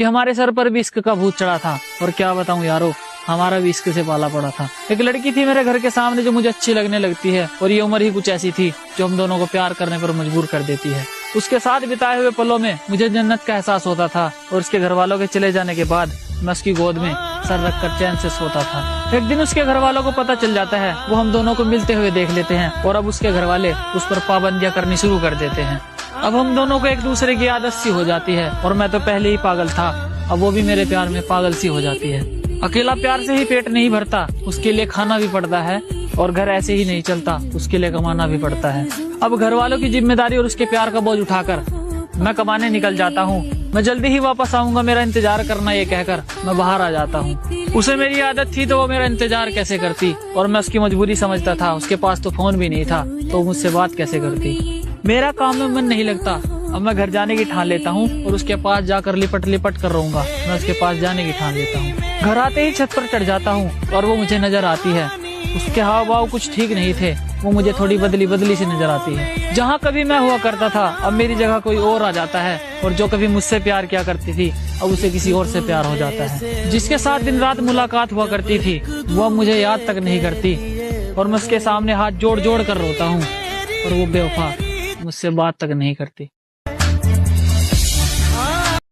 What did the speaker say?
कि हमारे सर पर भी इश्क का भूत चढ़ा था। और क्या बताऊं यारो, हमारा भी इश्क से पाला पड़ा था। एक लड़की थी मेरे घर के सामने जो मुझे अच्छी लगने लगती है, और ये उम्र ही कुछ ऐसी थी जो हम दोनों को प्यार करने पर मजबूर कर देती है। उसके साथ बिताए हुए पलों में मुझे जन्नत का एहसास होता था, और उसके घर वालों के चले जाने के बाद मैं उसकी गोद में सर रखकर चैन से सोता था। एक दिन उसके घर वालों को पता चल जाता है, वो हम दोनों को मिलते हुए देख लेते हैं, और अब उसके घर वाले उस पर पाबंदियां करनी शुरू कर देते हैं। अब हम दोनों को एक दूसरे की आदत सी हो जाती है, और मैं तो पहले ही पागल था, अब वो भी मेरे प्यार में पागल सी हो जाती है। अकेला प्यार से ही पेट नहीं भरता, उसके लिए खाना भी पड़ता है, और घर ऐसे ही नहीं चलता, उसके लिए कमाना भी पड़ता है। अब घर वालों की जिम्मेदारी और उसके प्यार का बोझ उठाकर मैं कमाने निकल जाता हूँ। मैं जल्दी ही वापस आऊंगा, मेरा इंतजार करना, ये कहकर मैं बाहर आ जाता हूँ। उसे मेरी आदत थी तो वो मेरा इंतजार कैसे करती, और मैं उसकी मजबूरी समझता था। उसके पास तो फोन भी नहीं था, तो मुझसे बात कैसे करती। मेरा काम में मन नहीं लगता, अब मैं घर जाने की ठान लेता हूँ, और उसके पास जाकर लिपट लिपट कर रहूंगा। मैं उसके पास जाने की ठान लेता हूँ। घर आते ही छत पर चढ़ जाता हूँ, और वो मुझे नजर आती है। उसके हाव भाव कुछ ठीक नहीं थे, वो मुझे थोड़ी बदली बदली सी नजर आती है। जहाँ कभी मैं हुआ करता था, अब मेरी जगह कोई और आ जाता है, और जो कभी मुझसे प्यार किया करती थी, अब उसे किसी और से प्यार हो जाता है। जिसके साथ दिन रात मुलाकात हुआ करती थी, वो अब मुझे याद तक नहीं करती, और मैं उसके सामने हाथ जोड़ जोड़ कर रोता हूँ, और वो बेवफा मुझसे बात तक नहीं करती।